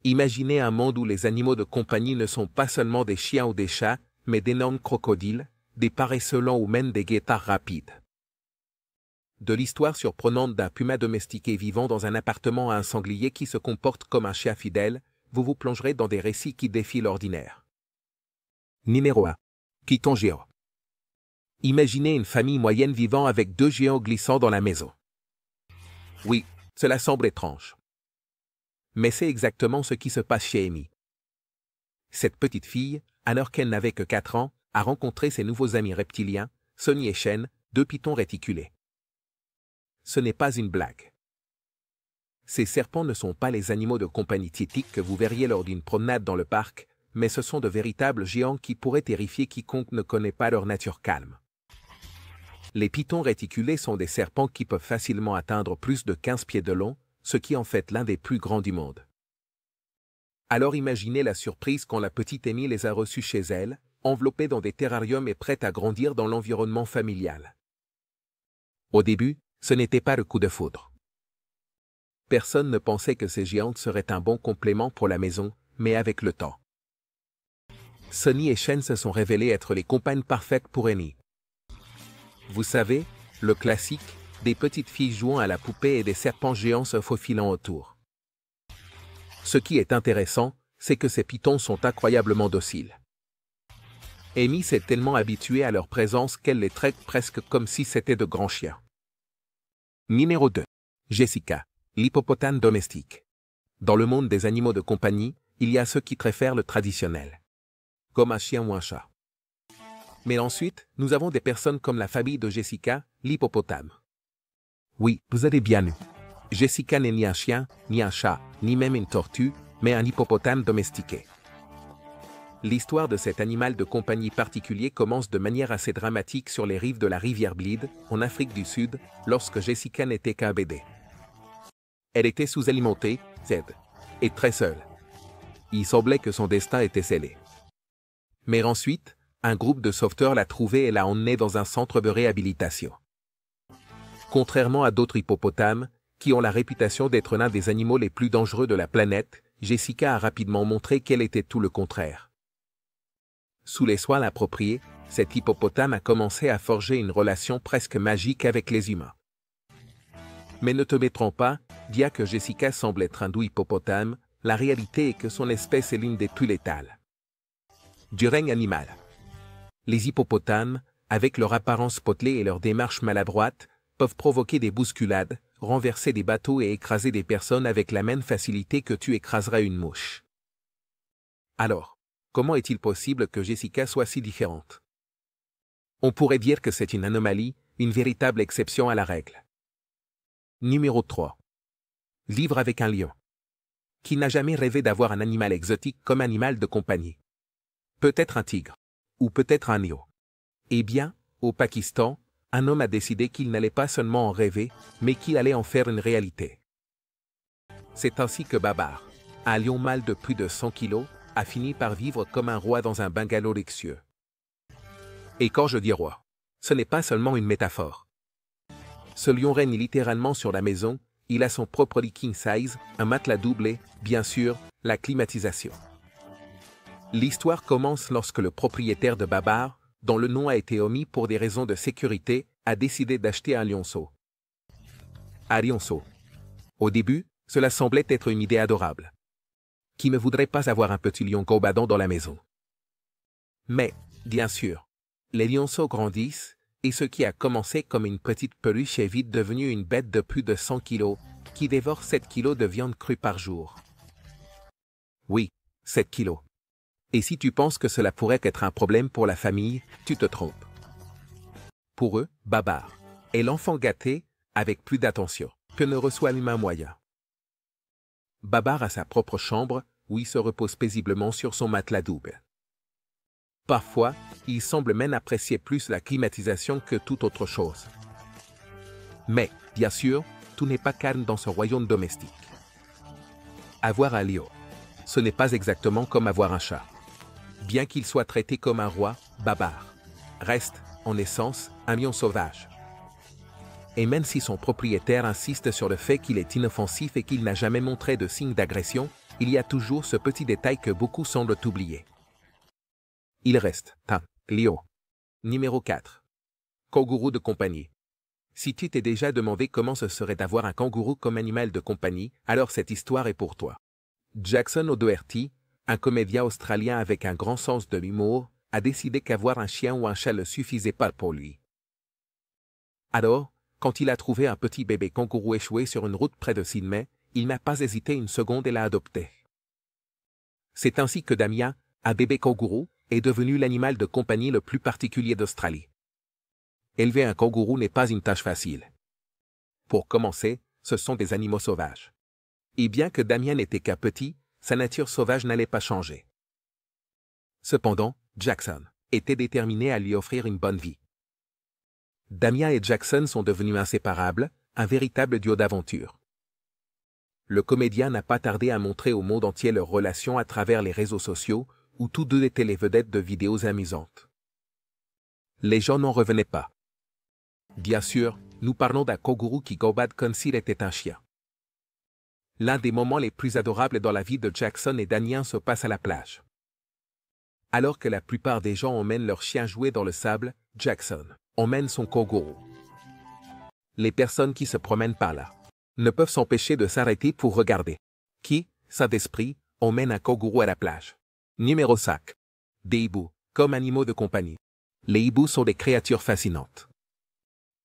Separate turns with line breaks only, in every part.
Imaginez un monde où les animaux de compagnie ne sont pas seulement des chiens ou des chats, mais d'énormes crocodiles, des paresseux lents ou même des guépards rapides. De l'histoire surprenante d'un puma domestiqué vivant dans un appartement à un sanglier qui se comporte comme un chien fidèle, vous vous plongerez dans des récits qui défient l'ordinaire. Numéro 1. Python géant. Imaginez une famille moyenne vivant avec 2 géants glissant dans la maison. Oui, cela semble étrange. Mais c'est exactement ce qui se passe chez Amy. Cette petite fille, alors qu'elle n'avait que 4 ans, a rencontré ses nouveaux amis reptiliens, Sonny et Shane, 2 pythons réticulés. Ce n'est pas une blague. Ces serpents ne sont pas les animaux de compagnie typiques que vous verriez lors d'une promenade dans le parc, mais ce sont de véritables géants qui pourraient terrifier quiconque ne connaît pas leur nature calme. Les pythons réticulés sont des serpents qui peuvent facilement atteindre plus de 15 pieds de long, ce qui en fait l'un des plus grands du monde. Alors imaginez la surprise quand la petite Amy les a reçus chez elle, enveloppés dans des terrariums et prêts à grandir dans l'environnement familial. Au début, ce n'était pas le coup de foudre. Personne ne pensait que ces géantes seraient un bon complément pour la maison, mais avec le temps, Sonny et Shane se sont révélés être les compagnes parfaites pour Amy. Vous savez, le classique, des petites filles jouant à la poupée et des serpents géants se faufilant autour. Ce qui est intéressant, c'est que ces pythons sont incroyablement dociles. Amy s'est tellement habituée à leur présence qu'elle les traite presque comme si c'était de grands chiens. Numéro 2. Jessica, l'hippopotame domestique. Dans le monde des animaux de compagnie, il y a ceux qui préfèrent le traditionnel, comme un chien ou un chat. Mais ensuite, nous avons des personnes comme la famille de Jessica, l'hippopotame. Oui, vous avez bien lu. Jessica n'est ni un chien, ni un chat, ni même une tortue, mais un hippopotame domestiqué. L'histoire de cet animal de compagnie particulier commence de manière assez dramatique sur les rives de la rivière Bleed, en Afrique du Sud, lorsque Jessica n'était qu'un bébé. Elle était sous-alimentée, et très seule. Il semblait que son destin était scellé. Mais ensuite, un groupe de sauveteurs l'a trouvée et l'a emmenée dans un centre de réhabilitation. Contrairement à d'autres hippopotames, qui ont la réputation d'être l'un des animaux les plus dangereux de la planète, Jessica a rapidement montré qu'elle était tout le contraire. Sous les soins appropriés, cet hippopotame a commencé à forger une relation presque magique avec les humains. Mais ne te métrons pas, bien que Jessica semble être un doux hippopotame, la réalité est que son espèce est l'une des plus létales. Du règne animal. Les hippopotames, avec leur apparence potelée et leur démarche maladroite, peuvent provoquer des bousculades, renverser des bateaux et écraser des personnes avec la même facilité que tu écraserais une mouche. Alors, comment est-il possible que Jessica soit si différente? On pourrait dire que c'est une anomalie, une véritable exception à la règle. Numéro 3. Vivre avec un lion. Qui n'a jamais rêvé d'avoir un animal exotique comme animal de compagnie? Peut-être un tigre, ou peut-être un lion. Eh bien, au Pakistan, un homme a décidé qu'il n'allait pas seulement en rêver, mais qu'il allait en faire une réalité. C'est ainsi que Babar, un lion mâle de plus de 100 kilos, a fini par vivre comme un roi dans un bungalow luxueux. Et quand je dis roi, ce n'est pas seulement une métaphore. Ce lion règne littéralement sur la maison, il a son propre lit king size, un matelas doublé, bien sûr, la climatisation. L'histoire commence lorsque le propriétaire de Babar, dont le nom a été omis pour des raisons de sécurité, a décidé d'acheter un lionceau. Un lionceau. Au début, cela semblait être une idée adorable. Qui ne voudrait pas avoir un petit lion gambadant dans la maison? Mais, bien sûr, les lionceaux grandissent, et ce qui a commencé comme une petite peluche est vite devenu une bête de plus de 100 kilos, qui dévore 7 kilos de viande crue par jour. Oui, 7 kilos. Et si tu penses que cela pourrait être un problème pour la famille, tu te trompes. Pour eux, Babar est l'enfant gâté, avec plus d'attention, que ne reçoit l'humain moyen. Babar a sa propre chambre, où il se repose paisiblement sur son matelas double. Parfois, il semble même apprécier plus la climatisation que toute autre chose. Mais, bien sûr, tout n'est pas calme dans ce royaume domestique. Avoir un lion, ce n'est pas exactement comme avoir un chat. Bien qu'il soit traité comme un roi, Babar reste, en essence, un lion sauvage. Et même si son propriétaire insiste sur le fait qu'il est inoffensif et qu'il n'a jamais montré de signe d'agression, il y a toujours ce petit détail que beaucoup semblent oublier. Il reste un lion. Numéro 4. Kangourou de compagnie. Si tu t'es déjà demandé comment ce serait d'avoir un kangourou comme animal de compagnie, alors cette histoire est pour toi. Jackson O'Doherty, un comédien australien avec un grand sens de l'humour, a décidé qu'avoir un chien ou un chat ne suffisait pas pour lui. Alors, quand il a trouvé un petit bébé kangourou échoué sur une route près de Sydney, il n'a pas hésité une seconde et l'a adopté. C'est ainsi que Damien, un bébé kangourou, est devenu l'animal de compagnie le plus particulier d'Australie. Élever un kangourou n'est pas une tâche facile. Pour commencer, ce sont des animaux sauvages. Et bien que Damien n'était qu'un petit, sa nature sauvage n'allait pas changer. Cependant, Jackson était déterminé à lui offrir une bonne vie. Damien et Jackson sont devenus inséparables, un véritable duo d'aventure. Le comédien n'a pas tardé à montrer au monde entier leur relation à travers les réseaux sociaux, où tous deux étaient les vedettes de vidéos amusantes. Les gens n'en revenaient pas. Bien sûr, nous parlons d'un kangourou qui gambade comme s'il était un chien. L'un des moments les plus adorables dans la vie de Jackson et Damien se passe à la plage. Alors que la plupart des gens emmènent leur chien jouer dans le sable, Jackson emmène son kangourou. Les personnes qui se promènent par là ne peuvent s'empêcher de s'arrêter pour regarder. Qui, ça d'esprit, emmène un kangourou à la plage? Numéro 5. Des hiboux, comme animaux de compagnie. Les hiboux sont des créatures fascinantes.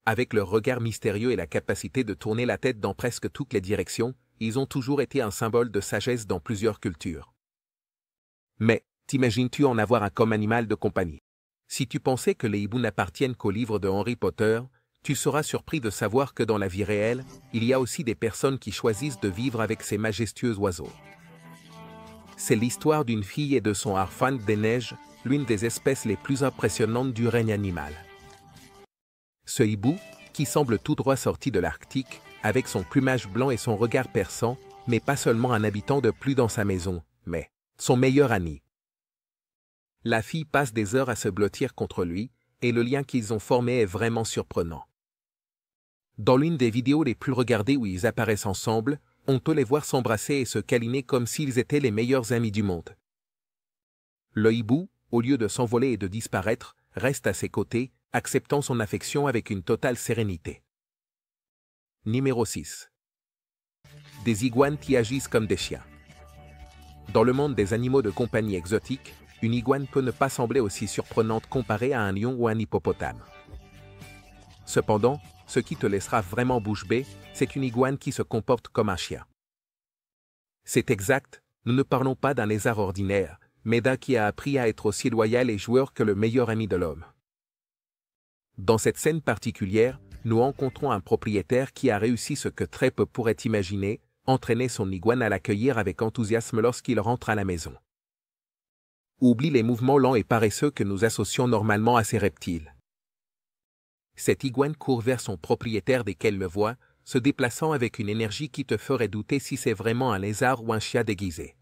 Avec leur regard mystérieux et la capacité de tourner la tête dans presque toutes les directions, ils ont toujours été un symbole de sagesse dans plusieurs cultures. Mais, t'imagines-tu en avoir un comme animal de compagnie? Si tu pensais que les hiboux n'appartiennent qu'aux livres de Harry Potter, tu seras surpris de savoir que dans la vie réelle, il y a aussi des personnes qui choisissent de vivre avec ces majestueux oiseaux. C'est l'histoire d'une fille et de son harfang des neiges, l'une des espèces les plus impressionnantes du règne animal. Ce hibou, qui semble tout droit sorti de l'Arctique, avec son plumage blanc et son regard perçant, n'est pas seulement un habitant de plus dans sa maison, mais son meilleur ami. La fille passe des heures à se blottir contre lui, et le lien qu'ils ont formé est vraiment surprenant. Dans l'une des vidéos les plus regardées où ils apparaissent ensemble, on peut les voir s'embrasser et se câliner comme s'ils étaient les meilleurs amis du monde. Le hibou, au lieu de s'envoler et de disparaître, reste à ses côtés, acceptant son affection avec une totale sérénité. Numéro 6. Des iguanes qui agissent comme des chiens. Dans le monde des animaux de compagnie exotiques, une iguane peut ne pas sembler aussi surprenante comparée à un lion ou un hippopotame. Cependant, ce qui te laissera vraiment bouche bée, c'est une iguane qui se comporte comme un chien. C'est exact, nous ne parlons pas d'un lézard ordinaire, mais d'un qui a appris à être aussi loyal et joueur que le meilleur ami de l'homme. Dans cette scène particulière, nous rencontrons un propriétaire qui a réussi ce que très peu pourraient imaginer, entraîner son iguane à l'accueillir avec enthousiasme lorsqu'il rentre à la maison. Oublie les mouvements lents et paresseux que nous associons normalement à ces reptiles. Cette iguane court vers son propriétaire dès qu'elle le voit, se déplaçant avec une énergie qui te ferait douter si c'est vraiment un lézard ou un chien déguisé.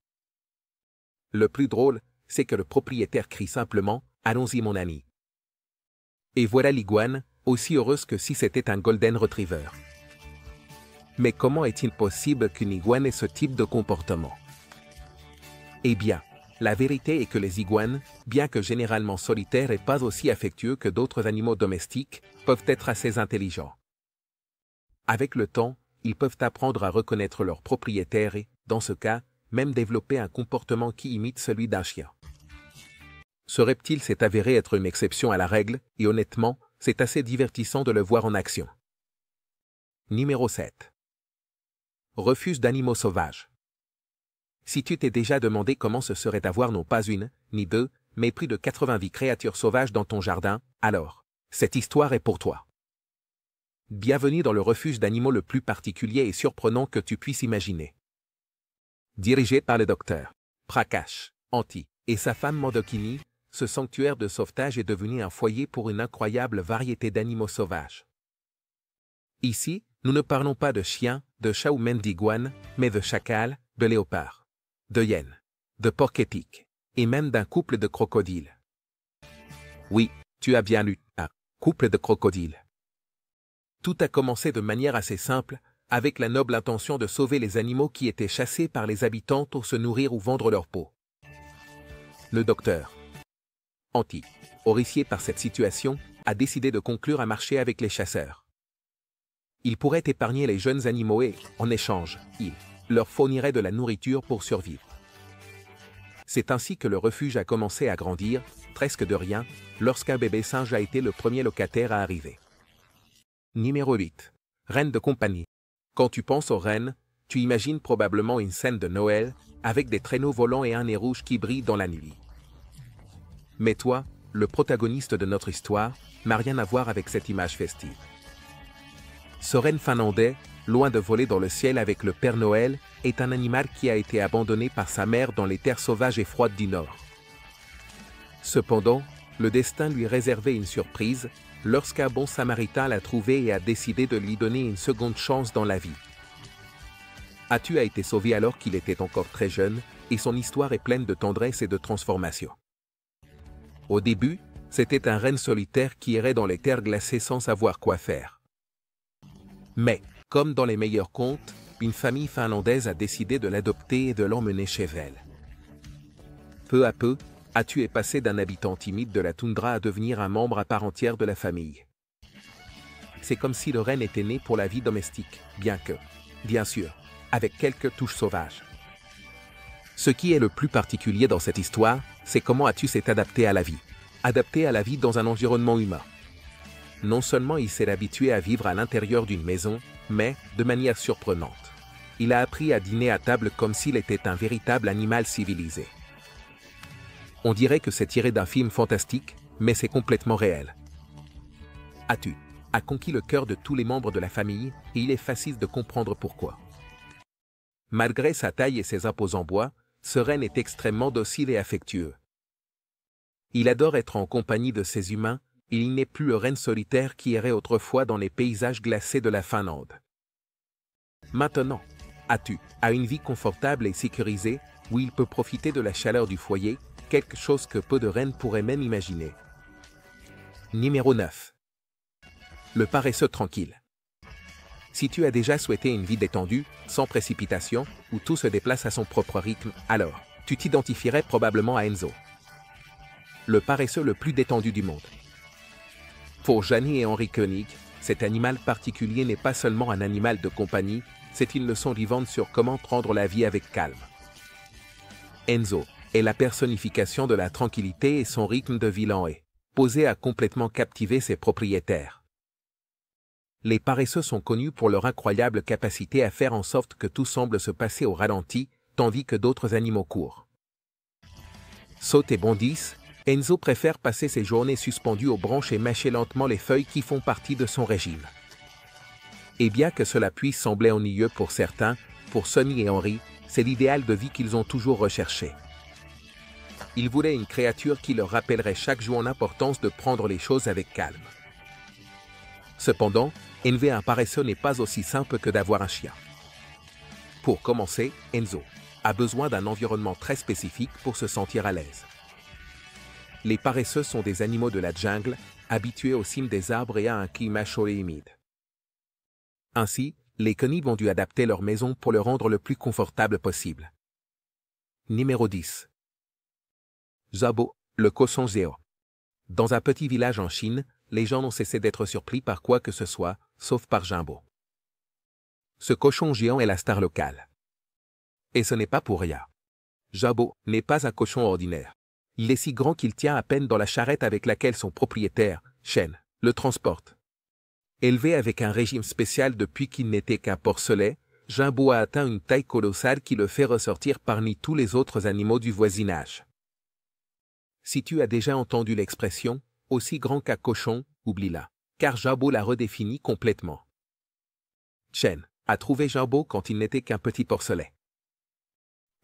Le plus drôle, c'est que le propriétaire crie simplement « Allons-y mon ami ». Et voilà l'iguane, aussi heureuse que si c'était un golden retriever. Mais comment est-il possible qu'une iguane ait ce type de comportement? Eh bien, la vérité est que les iguanes, bien que généralement solitaires et pas aussi affectueux que d'autres animaux domestiques, peuvent être assez intelligents. Avec le temps, ils peuvent apprendre à reconnaître leur propriétaire et, dans ce cas, même développer un comportement qui imite celui d'un chien. Ce reptile s'est avéré être une exception à la règle, et honnêtement, c'est assez divertissant de le voir en action. Numéro 7. Refuge d'animaux sauvages. Si tu t'es déjà demandé comment ce serait d'avoir non pas une, ni deux, mais plus de 80 créatures sauvages dans ton jardin, alors, cette histoire est pour toi. Bienvenue dans le refuge d'animaux le plus particulier et surprenant que tu puisses imaginer. Dirigé par le docteur Prakash Anti et sa femme Mandakini, ce sanctuaire de sauvetage est devenu un foyer pour une incroyable variété d'animaux sauvages. Ici, nous ne parlons pas de chiens, de chats ou même d'iguanes, mais de chacals, de léopards, de hyènes, de porcs-épics, et même d'un couple de crocodiles. Oui, tu as bien lu, un couple de crocodiles. Tout a commencé de manière assez simple, avec la noble intention de sauver les animaux qui étaient chassés par les habitants pour se nourrir ou vendre leur peau. Le docteur Anti, horrifié par cette situation, a décidé de conclure un marché avec les chasseurs. Il pourrait épargner les jeunes animaux et, en échange, il leur fournirait de la nourriture pour survivre. C'est ainsi que le refuge a commencé à grandir, presque de rien, lorsqu'un bébé singe a été le premier locataire à arriver. Numéro 8. Reine de compagnie. Quand tu penses aux reines, tu imagines probablement une scène de Noël, avec des traîneaux volants et un nez rouge qui brille dans la nuit. Mais toi, le protagoniste de notre histoire, n'a rien à voir avec cette image festive. Ce renne finlandais, loin de voler dans le ciel avec le Père Noël, est un animal qui a été abandonné par sa mère dans les terres sauvages et froides du Nord. Cependant, le destin lui réservait une surprise, lorsqu'un bon samaritain l'a trouvé et a décidé de lui donner une seconde chance dans la vie. Atu a été sauvé alors qu'il était encore très jeune, et son histoire est pleine de tendresse et de transformation. Au début, c'était un renne solitaire qui errait dans les terres glacées sans savoir quoi faire. Mais, comme dans les meilleurs contes, une famille finlandaise a décidé de l'adopter et de l'emmener chez elle. Peu à peu, Atu est passé d'un habitant timide de la toundra à devenir un membre à part entière de la famille. C'est comme si le renne était né pour la vie domestique, bien sûr, avec quelques touches sauvages. Ce qui est le plus particulier dans cette histoire, c'est comment Atu s'est adapté à la vie. Adapté à la vie dans un environnement humain. Non seulement il s'est habitué à vivre à l'intérieur d'une maison, mais, de manière surprenante, il a appris à dîner à table comme s'il était un véritable animal civilisé. On dirait que c'est tiré d'un film fantastique, mais c'est complètement réel. Atu a conquis le cœur de tous les membres de la famille, et il est facile de comprendre pourquoi. Malgré sa taille et ses imposants bois, ce renne est extrêmement docile et affectueux. Il adore être en compagnie de ses humains, et il n'est plus le renne solitaire qui errait autrefois dans les paysages glacés de la Finlande. Maintenant, Atu a une vie confortable et sécurisée, où il peut profiter de la chaleur du foyer, quelque chose que peu de rennes pourraient même imaginer. Numéro 9. Le paresseux tranquille. Si tu as déjà souhaité une vie détendue, sans précipitation, où tout se déplace à son propre rythme, alors, tu t'identifierais probablement à Enzo. Le paresseux le plus détendu du monde. Pour Janie et Henri Koenig, cet animal particulier n'est pas seulement un animal de compagnie, c'est une leçon vivante sur comment prendre la vie avec calme. Enzo est la personnification de la tranquillité et son rythme de vie lent est posé à complètement captiver ses propriétaires. Les paresseux sont connus pour leur incroyable capacité à faire en sorte que tout semble se passer au ralenti, tandis que d'autres animaux courent. Sautent et bondissent, Enzo préfère passer ses journées suspendues aux branches et mâcher lentement les feuilles qui font partie de son régime. Et bien que cela puisse sembler ennuyeux pour certains, pour Sonny et Henri, c'est l'idéal de vie qu'ils ont toujours recherché. Ils voulaient une créature qui leur rappellerait chaque jour l'importance de prendre les choses avec calme. Cependant, élever un paresseux n'est pas aussi simple que d'avoir un chien. Pour commencer, Enzo a besoin d'un environnement très spécifique pour se sentir à l'aise. Les paresseux sont des animaux de la jungle, habitués aux cimes des arbres et à un climat chaud et humide. Ainsi, les Koenig ont dû adapter leur maison pour le rendre le plus confortable possible. Numéro 10. Jabo, le cochon géant. Dans un petit village en Chine, les gens n'ont cessé d'être surpris par quoi que ce soit, sauf par Jimbo. Ce cochon géant est la star locale. Et ce n'est pas pour rien. Jabo n'est pas un cochon ordinaire. Il est si grand qu'il tient à peine dans la charrette avec laquelle son propriétaire, Chen, le transporte. Élevé avec un régime spécial depuis qu'il n'était qu'un porcelet, Jimbo a atteint une taille colossale qui le fait ressortir parmi tous les autres animaux du voisinage. Si tu as déjà entendu l'expression « aussi grand qu'un cochon », oublie-la, car Jimbo l'a redéfini complètement. Chen a trouvé Jimbo quand il n'était qu'un petit porcelet.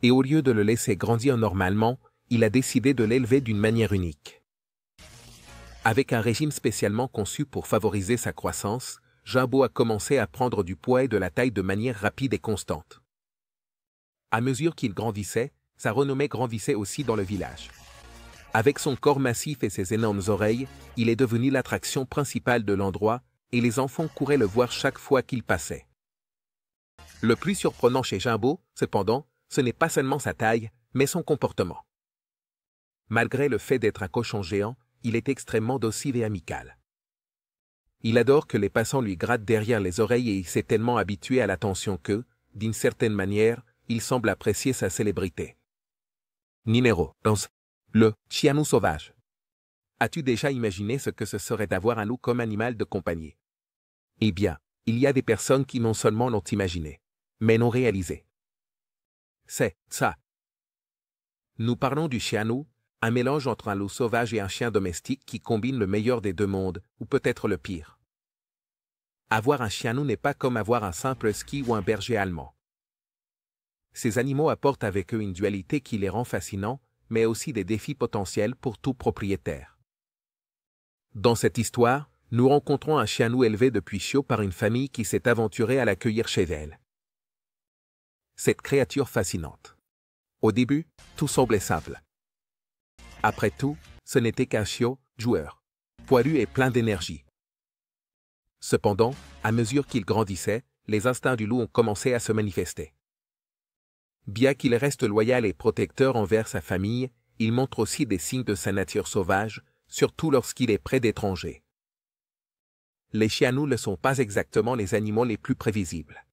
Et au lieu de le laisser grandir normalement, il a décidé de l'élever d'une manière unique. Avec un régime spécialement conçu pour favoriser sa croissance, Jimbo a commencé à prendre du poids et de la taille de manière rapide et constante. À mesure qu'il grandissait, sa renommée grandissait aussi dans le village. Avec son corps massif et ses énormes oreilles, il est devenu l'attraction principale de l'endroit, et les enfants couraient le voir chaque fois qu'il passait. Le plus surprenant chez Jimbo, cependant, ce n'est pas seulement sa taille, mais son comportement. Malgré le fait d'être un cochon géant, il est extrêmement docile et amical. Il adore que les passants lui grattent derrière les oreilles et il s'est tellement habitué à l'attention que, d'une certaine manière, il semble apprécier sa célébrité. Numéro 11. Le chien loup sauvage. As-tu déjà imaginé ce que ce serait d'avoir un loup comme animal de compagnie? Eh bien, il y a des personnes qui non seulement l'ont imaginé, mais l'ont réalisé. C'est ça. Nous parlons du chien loup, un mélange entre un loup sauvage et un chien domestique qui combine le meilleur des deux mondes, ou peut-être le pire. Avoir un chien loup n'est pas comme avoir un simple husky ou un berger allemand. Ces animaux apportent avec eux une dualité qui les rend fascinants, mais aussi des défis potentiels pour tout propriétaire. Dans cette histoire, nous rencontrons un chien loup élevé depuis chiot par une famille qui s'est aventurée à l'accueillir chez elle. Cette créature fascinante. Au début, tout semblait simple. Après tout, ce n'était qu'un chiot, joueur, poilu et plein d'énergie. Cependant, à mesure qu'il grandissait, les instincts du loup ont commencé à se manifester. Bien qu'il reste loyal et protecteur envers sa famille, il montre aussi des signes de sa nature sauvage, surtout lorsqu'il est près d'étrangers. Les chiens loups ne sont pas exactement les animaux les plus prévisibles.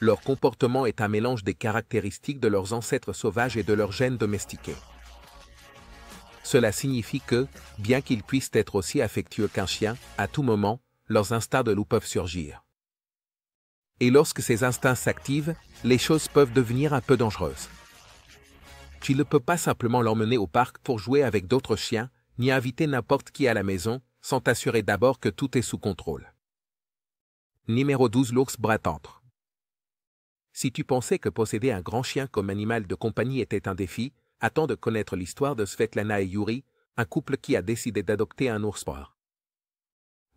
Leur comportement est un mélange des caractéristiques de leurs ancêtres sauvages et de leurs gènes domestiqués. Cela signifie que, bien qu'ils puissent être aussi affectueux qu'un chien, à tout moment, leurs instincts de loup peuvent surgir. Et lorsque ces instincts s'activent, les choses peuvent devenir un peu dangereuses. Tu ne peux pas simplement l'emmener au parc pour jouer avec d'autres chiens, ni inviter n'importe qui à la maison, sans t'assurer d'abord que tout est sous contrôle. Numéro 12. L'ours bras tendre. Si tu pensais que posséder un grand chien comme animal de compagnie était un défi, attends de connaître l'histoire de Svetlana et Yuri, un couple qui a décidé d'adopter un ours brun.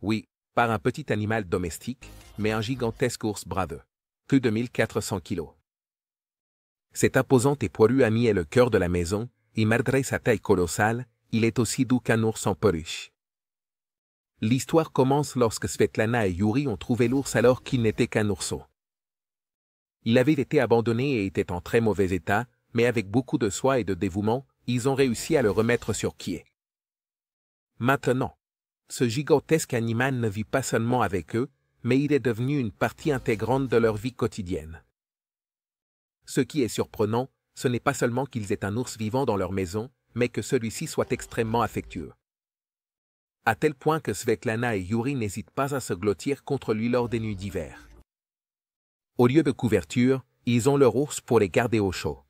Oui, pas un petit animal domestique, mais un gigantesque ours braveux. Plus de 1400 kilos. Cet imposant et poilu ami est le cœur de la maison, et malgré sa taille colossale, il est aussi doux qu'un ours en peluche. L'histoire commence lorsque Svetlana et Yuri ont trouvé l'ours alors qu'il n'était qu'un ourson. Il avait été abandonné et était en très mauvais état, mais avec beaucoup de soin et de dévouement, ils ont réussi à le remettre sur pied. Maintenant, ce gigantesque animal ne vit pas seulement avec eux, mais il est devenu une partie intégrante de leur vie quotidienne. Ce qui est surprenant, ce n'est pas seulement qu'ils aient un ours vivant dans leur maison, mais que celui-ci soit extrêmement affectueux. À tel point que Svetlana et Yuri n'hésitent pas à se blottir contre lui lors des nuits d'hiver. Au lieu de couverture, ils ont leur ours pour les garder au chaud.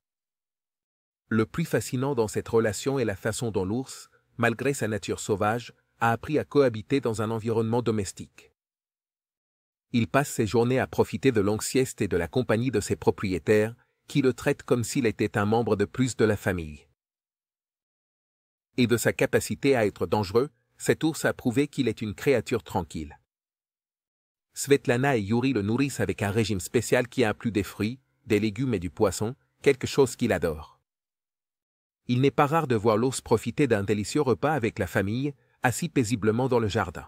Le plus fascinant dans cette relation est la façon dont l'ours, malgré sa nature sauvage, a appris à cohabiter dans un environnement domestique. Il passe ses journées à profiter de longues siestes et de la compagnie de ses propriétaires, qui le traitent comme s'il était un membre de plus de la famille. Et de sa capacité à être dangereux, cet ours a prouvé qu'il est une créature tranquille. Svetlana et Yuri le nourrissent avec un régime spécial qui inclut des fruits, des légumes et du poisson, quelque chose qu'il adore. Il n'est pas rare de voir l'ours profiter d'un délicieux repas avec la famille, assis paisiblement dans le jardin.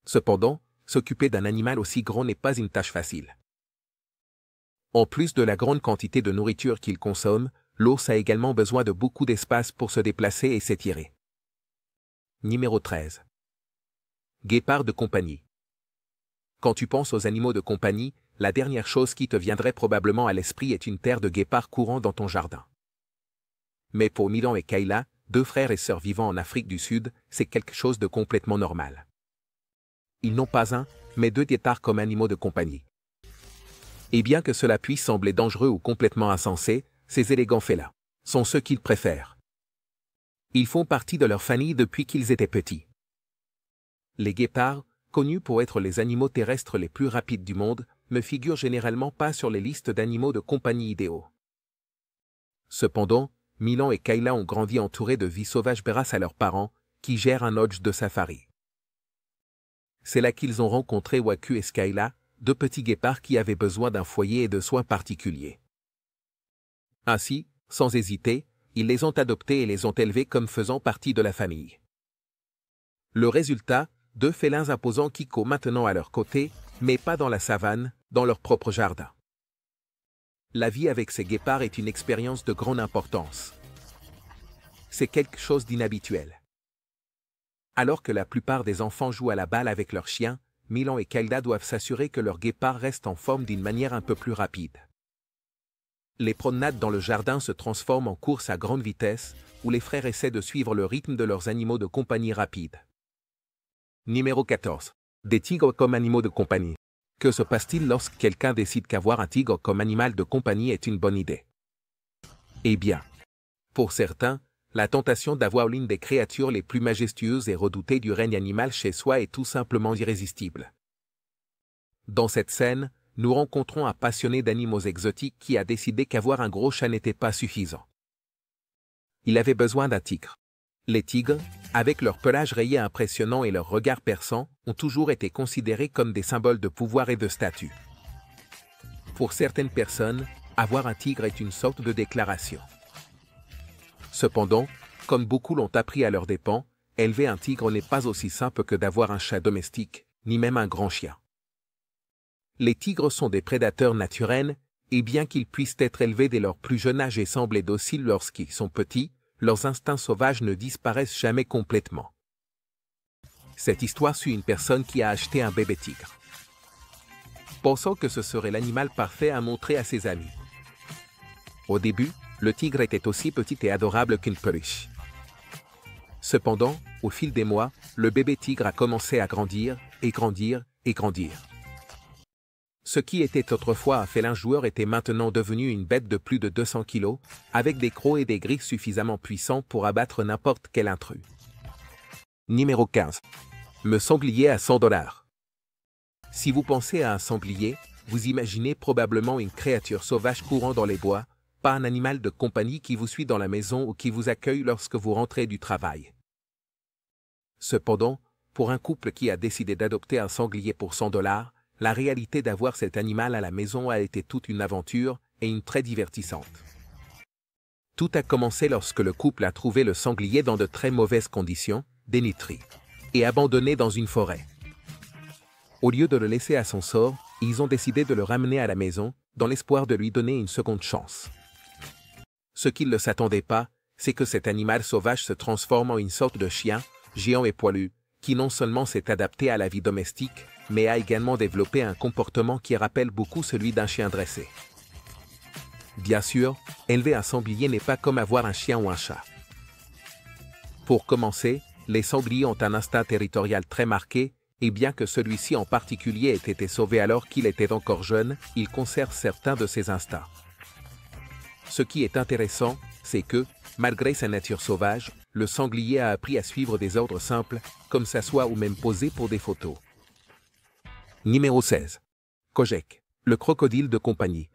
Cependant, s'occuper d'un animal aussi grand n'est pas une tâche facile. En plus de la grande quantité de nourriture qu'il consomme, l'ours a également besoin de beaucoup d'espace pour se déplacer et s'étirer. Numéro 13. Guépard de compagnie. Quand tu penses aux animaux de compagnie, la dernière chose qui te viendrait probablement à l'esprit est une terre de guépards courant dans ton jardin. Mais pour Milan et Kayla, deux frères et sœurs vivant en Afrique du Sud, c'est quelque chose de complètement normal. Ils n'ont pas un, mais deux guépards comme animaux de compagnie. Et bien que cela puisse sembler dangereux ou complètement insensé, ces élégants félins sont ceux qu'ils préfèrent. Ils font partie de leur famille depuis qu'ils étaient petits. Les guépards, connus pour être les animaux terrestres les plus rapides du monde, ne figurent généralement pas sur les listes d'animaux de compagnie idéaux. Cependant, Milan et Kayla ont grandi entourés de vie sauvage grâce à leurs parents, qui gèrent un lodge de safari. C'est là qu'ils ont rencontré Waku et Skyla, deux petits guépards qui avaient besoin d'un foyer et de soins particuliers. Ainsi, sans hésiter, ils les ont adoptés et les ont élevés comme faisant partie de la famille. Le résultat, deux félins imposants qui courent maintenant à leur côté, Mais pas dans la savane, dans leur propre jardin. La vie avec ces guépards est une expérience de grande importance. C'est quelque chose d'inhabituel. Alors que la plupart des enfants jouent à la balle avec leurs chiens, Milan et Kelda doivent s'assurer que leur guépard reste en forme d'une manière un peu plus rapide. Les promenades dans le jardin se transforment en courses à grande vitesse, où les frères essaient de suivre le rythme de leurs animaux de compagnie rapides. Numéro 14. Des tigres comme animaux de compagnie. Que se passe-t-il lorsque quelqu'un décide qu'avoir un tigre comme animal de compagnie est une bonne idée? Eh bien, pour certains, la tentation d'avoir l'une des créatures les plus majestueuses et redoutées du règne animal chez soi est tout simplement irrésistible. Dans cette scène, nous rencontrons un passionné d'animaux exotiques qui a décidé qu'avoir un gros chat n'était pas suffisant. Il avait besoin d'un tigre. Les tigres, avec leur pelage rayé impressionnant et leur regard perçant, ont toujours été considérés comme des symboles de pouvoir et de statut. Pour certaines personnes, avoir un tigre est une sorte de déclaration. Cependant, comme beaucoup l'ont appris à leurs dépens, élever un tigre n'est pas aussi simple que d'avoir un chat domestique, ni même un grand chien. Les tigres sont des prédateurs naturels, et bien qu'ils puissent être élevés dès leur plus jeune âge et sembler dociles lorsqu'ils sont petits, leurs instincts sauvages ne disparaissent jamais complètement. Cette histoire suit une personne qui a acheté un bébé tigre, pensant que ce serait l'animal parfait à montrer à ses amis. Au début, le tigre était aussi petit et adorable qu'une peluche. Cependant, au fil des mois, le bébé tigre a commencé à grandir, et grandir, et grandir. Ce qui était autrefois un félin joueur était maintenant devenu une bête de plus de 200 kilos, avec des crocs et des griffes suffisamment puissants pour abattre n'importe quel intrus. Numéro 15. Me sanglier à $100. Si vous pensez à un sanglier, vous imaginez probablement une créature sauvage courant dans les bois, pas un animal de compagnie qui vous suit dans la maison ou qui vous accueille lorsque vous rentrez du travail. Cependant, pour un couple qui a décidé d'adopter un sanglier pour $100, la réalité d'avoir cet animal à la maison a été toute une aventure et une très divertissante. Tout a commencé lorsque le couple a trouvé le sanglier dans de très mauvaises conditions, dénutri, et abandonné dans une forêt. Au lieu de le laisser à son sort, ils ont décidé de le ramener à la maison, dans l'espoir de lui donner une seconde chance. Ce qu'ils ne s'attendaient pas, c'est que cet animal sauvage se transforme en une sorte de chien, géant et poilu, qui non seulement s'est adapté à la vie domestique, mais a également développé un comportement qui rappelle beaucoup celui d'un chien dressé. Bien sûr, élever un sanglier n'est pas comme avoir un chien ou un chat. Pour commencer, les sangliers ont un instinct territorial très marqué, et bien que celui-ci en particulier ait été sauvé alors qu'il était encore jeune, il conserve certains de ses instincts. Ce qui est intéressant, c'est que, malgré sa nature sauvage, le sanglier a appris à suivre des ordres simples, comme s'asseoir ou même poser pour des photos. Numéro 16. Kojak, le crocodile de compagnie.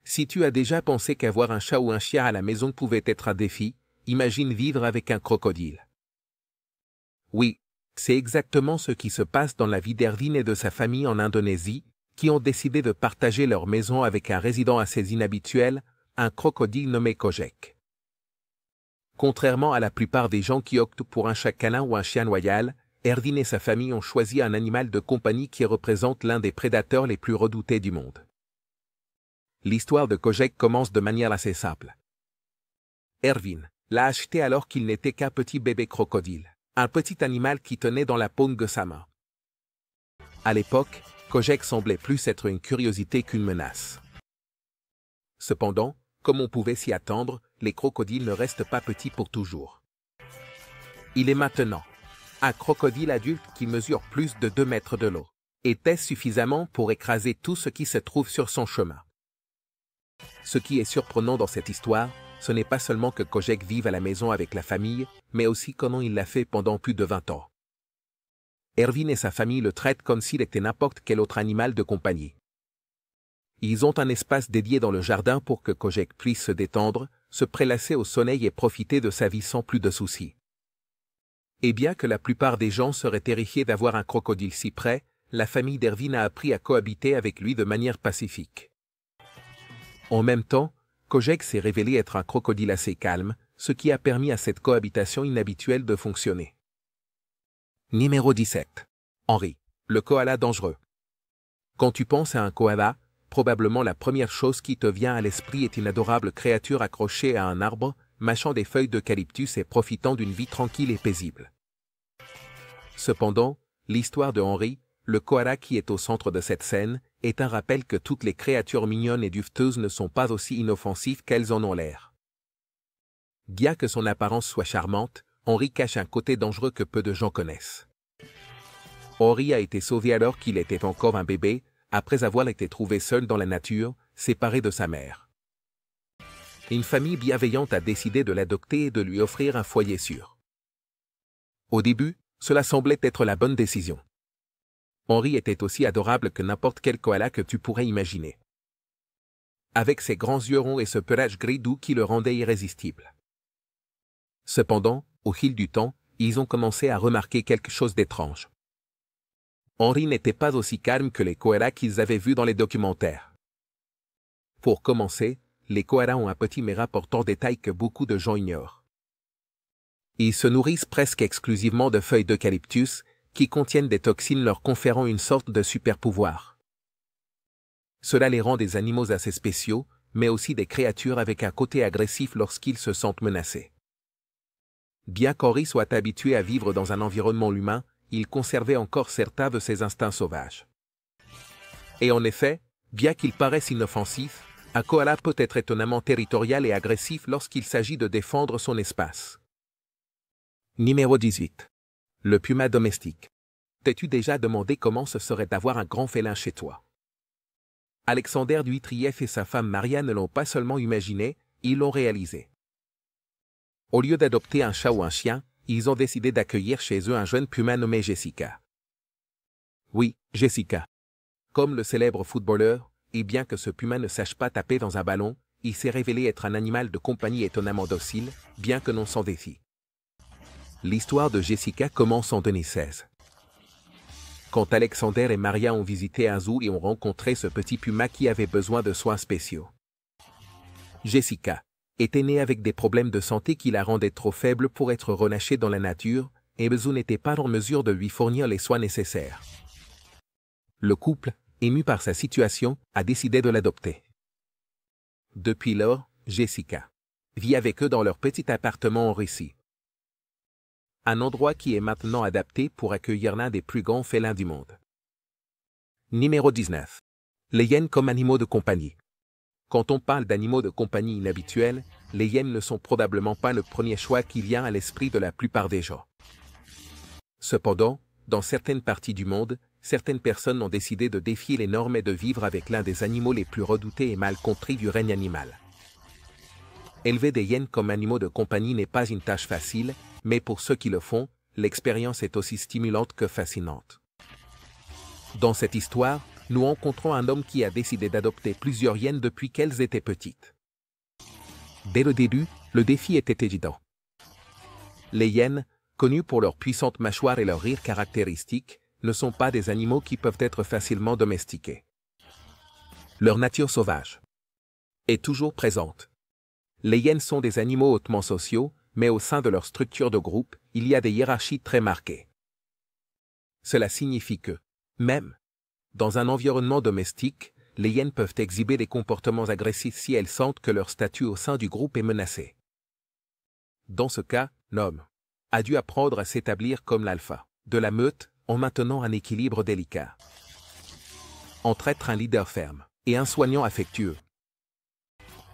Si tu as déjà pensé qu'avoir un chat ou un chien à la maison pouvait être un défi, imagine vivre avec un crocodile. Oui, c'est exactement ce qui se passe dans la vie d'Ervin et de sa famille en Indonésie, qui ont décidé de partager leur maison avec un résident assez inhabituel, un crocodile nommé Kojak. Contrairement à la plupart des gens qui optent pour un chat câlin ou un chien loyal, Ervin et sa famille ont choisi un animal de compagnie qui représente l'un des prédateurs les plus redoutés du monde. L'histoire de Kojak commence de manière assez simple. Ervin l'a acheté alors qu'il n'était qu'un petit bébé crocodile, un petit animal qui tenait dans la paume de sa main. À l'époque, Kojak semblait plus être une curiosité qu'une menace. Cependant, comme on pouvait s'y attendre, les crocodiles ne restent pas petits pour toujours. Il est maintenant un crocodile adulte qui mesure plus de 2 mètres de long et pèse suffisamment pour écraser tout ce qui se trouve sur son chemin. Ce qui est surprenant dans cette histoire, ce n'est pas seulement que Kojak vive à la maison avec la famille, mais aussi comment il l'a fait pendant plus de 20 ans. Ervin et sa famille le traitent comme s'il était n'importe quel autre animal de compagnie. Ils ont un espace dédié dans le jardin pour que Kojak puisse se détendre, se prélasser au soleil et profiter de sa vie sans plus de soucis. Et bien que la plupart des gens seraient terrifiés d'avoir un crocodile si près, la famille d'Ervin a appris à cohabiter avec lui de manière pacifique. En même temps, Kojak s'est révélé être un crocodile assez calme, ce qui a permis à cette cohabitation inhabituelle de fonctionner. Numéro 17. Henry, le koala dangereux. Quand tu penses à un koala, probablement la première chose qui te vient à l'esprit est une adorable créature accrochée à un arbre, mâchant des feuilles d'eucalyptus et profitant d'une vie tranquille et paisible. Cependant, l'histoire de Henry, le koala qui est au centre de cette scène, est un rappel que toutes les créatures mignonnes et duveteuses ne sont pas aussi inoffensives qu'elles en ont l'air. Bien que son apparence soit charmante, Henry cache un côté dangereux que peu de gens connaissent. Henry a été sauvé alors qu'il était encore un bébé, après avoir été trouvé seul dans la nature, séparé de sa mère. Une famille bienveillante a décidé de l'adopter et de lui offrir un foyer sûr. Au début, cela semblait être la bonne décision. Henry était aussi adorable que n'importe quel koala que tu pourrais imaginer. Avec ses grands yeux ronds et ce pelage gris doux qui le rendait irrésistible. Cependant, au fil du temps, ils ont commencé à remarquer quelque chose d'étrange. Henry n'était pas aussi calme que les koalas qu'ils avaient vus dans les documentaires. Pour commencer, les koalas ont un petit mais important détail que beaucoup de gens ignorent. Ils se nourrissent presque exclusivement de feuilles d'eucalyptus, qui contiennent des toxines leur conférant une sorte de super-pouvoir. Cela les rend des animaux assez spéciaux, mais aussi des créatures avec un côté agressif lorsqu'ils se sentent menacés. Bien qu'Henry soit habitué à vivre dans un environnement humain, il conservait encore certains de ses instincts sauvages. Et en effet, bien qu'il paraisse inoffensif, un koala peut être étonnamment territorial et agressif lorsqu'il s'agit de défendre son espace. Numéro 18. Le puma domestique. T'es-tu déjà demandé comment ce serait d'avoir un grand félin chez toi? Alexander Dmitriev et sa femme Maria ne l'ont pas seulement imaginé, ils l'ont réalisé. Au lieu d'adopter un chat ou un chien, ils ont décidé d'accueillir chez eux un jeune puma nommé Jessica. Oui, Jessica. Comme le célèbre footballeur, et bien que ce puma ne sache pas taper dans un ballon, il s'est révélé être un animal de compagnie étonnamment docile, bien que non sans défi. L'histoire de Jessica commence en 2016. Quand Alexander et Maria ont visité un zoo et ont rencontré ce petit puma qui avait besoin de soins spéciaux. Jessica était née avec des problèmes de santé qui la rendaient trop faible pour être relâchée dans la nature, et le zoo n'était pas en mesure de lui fournir les soins nécessaires. Le couple, ému par sa situation, a décidé de l'adopter. Depuis lors, Jessica vit avec eux dans leur petit appartement en Russie. Un endroit qui est maintenant adapté pour accueillir l'un des plus grands félins du monde. Numéro 19. Les hyènes comme animaux de compagnie. Quand on parle d'animaux de compagnie inhabituels, les hyènes ne sont probablement pas le premier choix qui vient à l'esprit de la plupart des gens. Cependant, dans certaines parties du monde, certaines personnes ont décidé de défier les normes et de vivre avec l'un des animaux les plus redoutés et mal compris du règne animal. Élever des hyènes comme animaux de compagnie n'est pas une tâche facile, mais pour ceux qui le font, l'expérience est aussi stimulante que fascinante. Dans cette histoire, nous rencontrons un homme qui a décidé d'adopter plusieurs hyènes depuis qu'elles étaient petites. Dès le début, le défi était évident. Les hyènes, connues pour leur puissante mâchoire et leur rire caractéristique, ne sont pas des animaux qui peuvent être facilement domestiqués. Leur nature sauvage est toujours présente. Les hyènes sont des animaux hautement sociaux, mais au sein de leur structure de groupe, il y a des hiérarchies très marquées. Cela signifie que, même dans un environnement domestique, les hyènes peuvent exhiber des comportements agressifs si elles sentent que leur statut au sein du groupe est menacé. Dans ce cas, l'homme a dû apprendre à s'établir comme l'alpha de la meute en maintenant un équilibre délicat entre être un leader ferme et un soignant affectueux.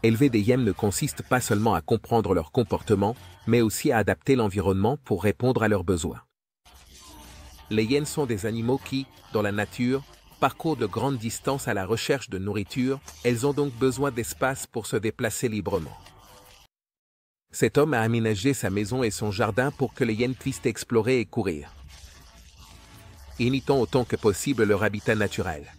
Élever des hyènes ne consiste pas seulement à comprendre leur comportement, mais aussi à adapter l'environnement pour répondre à leurs besoins. Les hyènes sont des animaux qui, dans la nature, parcourent de grandes distances à la recherche de nourriture, elles ont donc besoin d'espace pour se déplacer librement. Cet homme a aménagé sa maison et son jardin pour que les hyènes puissent explorer et courir, imitant autant que possible leur habitat naturel.